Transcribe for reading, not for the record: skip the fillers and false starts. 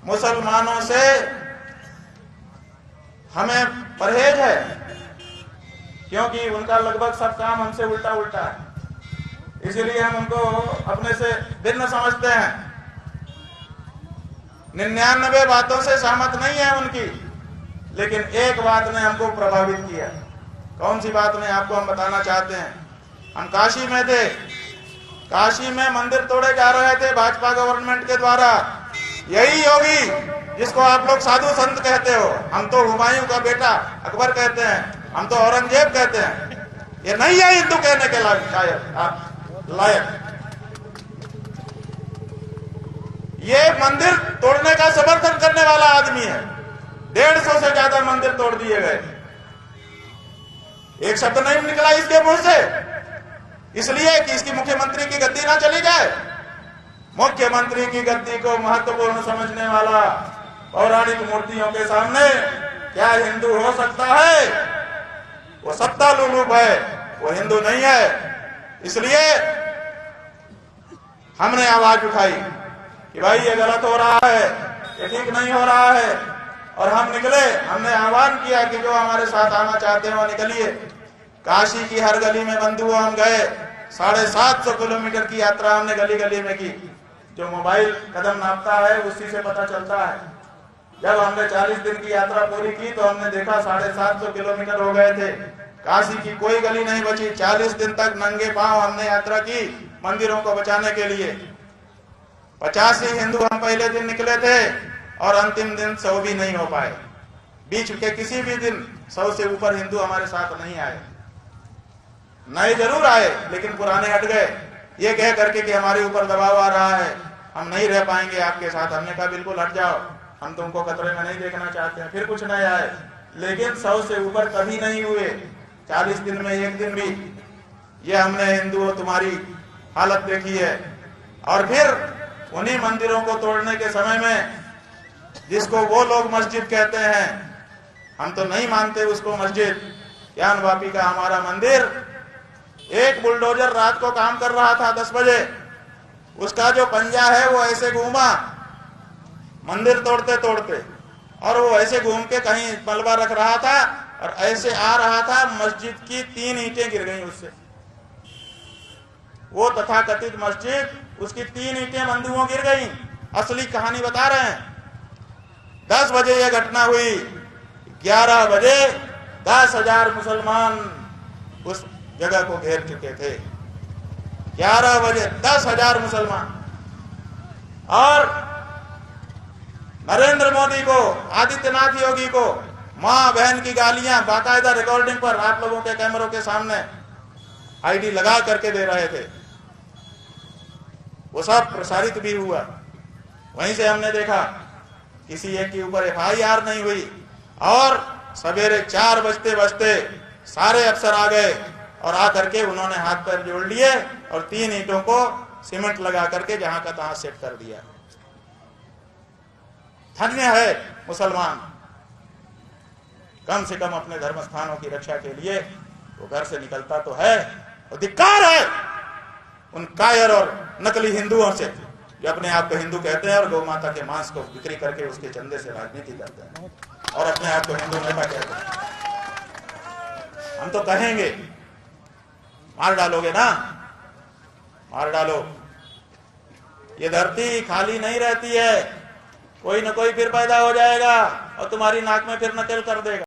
मुसलमानों से हमें परहेज है, क्योंकि उनका लगभग सब काम हमसे उल्टा उल्टा है, इसीलिए हम उनको अपने से भिन्न समझते हैं। 99 बातों से सहमत नहीं है उनकी, लेकिन एक बात ने हमको प्रभावित किया। कौन सी बात ने, आपको हम बताना चाहते हैं। हम काशी में थे, काशी में मंदिर तोड़े जा रहे थे भाजपा गवर्नमेंट के द्वारा। यही योगी जिसको आप लोग साधु संत कहते हो, हम तो हुमायूं का बेटा अकबर कहते हैं, हम तो औरंगजेब कहते हैं, ये नहीं है हिंदू कहने के लायक। ये मंदिर तोड़ने का समर्थन करने वाला आदमी है। 150 से ज्यादा मंदिर तोड़ दिए गए, एक शब्द नहीं निकला इसके मुंह से, इसलिए कि इसकी मुख्यमंत्री की गद्दी ना चली जाए। मुख्यमंत्री की गद्दी को महत्वपूर्ण समझने वाला पौराणिक मूर्तियों के सामने क्या हिंदू हो सकता है? वो सत्ता लुलूप है, वो हिंदू नहीं है। इसलिए हमने आवाज उठाई कि भाई ये गलत हो रहा है, ये ठीक नहीं हो रहा है, और हम निकले। हमने आह्वान किया कि जो हमारे साथ आना चाहते हैं वो निकलिए। काशी की हर गली में बंधुओं हम गए। 750 किलोमीटर की यात्रा हमने गली गली में की। जो मोबाइल कदम नापता है उसी से पता चलता है। जब हमने 40 दिन की यात्रा पूरी की तो हमने देखा 750 किलोमीटर हो गए थे, काशी की कोई गली नहीं बची। 40 दिन तक नंगे पांव हमने यात्रा की मंदिरों को बचाने के लिए। 85 हिंदू हम पहले दिन निकले थे और अंतिम दिन 100 भी नहीं हो पाए। बीच के किसी भी दिन 100 से ऊपर हिंदू हमारे साथ नहीं आए। नए जरूर आए, लेकिन पुराने हट गए, ये कह करके कि हमारे ऊपर दबाव आ रहा है, हम नहीं रह पाएंगे आपके साथ। हमने कहा बिल्कुल हट जाओ, हम तुमको खतरे में नहीं देखना चाहते हैं। फिर कुछ नए आए, लेकिन 100 से ऊपर कभी नहीं हुए 40 दिन में एक दिन भी। ये हमने हिंदुओं तुम्हारी हालत देखी है। और फिर उन्हीं मंदिरों को तोड़ने के समय में, जिसको वो लोग मस्जिद कहते हैं, हम तो नहीं मानते उसको मस्जिद, ज्ञान वापी का हमारा मंदिर, एक बुलडोजर रात को काम कर रहा था 10 बजे, उसका जो पंजा है वो ऐसे घूमा मंदिर तोड़ते तोड़ते, और वो ऐसे घूम के कहीं मलबा रख रहा था और ऐसे आ रहा था, मस्जिद की 3 ईंटें गिर गई उससे। वो तथाकथित मस्जिद, उसकी 3 ईंटें बंधुओं गिर गई। असली कहानी बता रहे हैं। 10 बजे यह घटना हुई। 11 बजे 10,000 मुसलमान उस जगह को घेर चुके थे। 11 बजे 10,000 मुसलमान। और नरेंद्र मोदी को, आदित्यनाथ योगी को मां बहन की गालियां बाकायदा रिकॉर्डिंग पर आप लोगों के कैमरों के सामने आईडी लगा करके दे रहे थे। वो सब प्रसारित भी हुआ। वहीं से हमने देखा किसी एक के ऊपर FIR नहीं हुई, और सवेरे 4 बजते बजते सारे अफसर आ गए और आकर के उन्होंने हाथ पैर जोड़ लिए और 3 ईंटों को सीमेंट लगा करके जहां का तहां सेट कर दिया। धन्य है मुसलमान, कम से कम अपने धर्म स्थानों की रक्षा के लिए वो घर से निकलता तो है। और धिक्कार है उन कायर और नकली हिंदुओं से जो अपने आप को हिंदू कहते हैं और गौ माता के मांस को बिक्री करके उसके चंदे से राजनीति करते हैं और अपने आप को हिंदू नेता कहते हैं। हम तो कहेंगे, मार डालोगे ना, मार डालो। ये धरती खाली नहीं रहती है, कोई न कोई फिर पैदा हो जाएगा और तुम्हारी नाक में फिर नकेल कर देगा।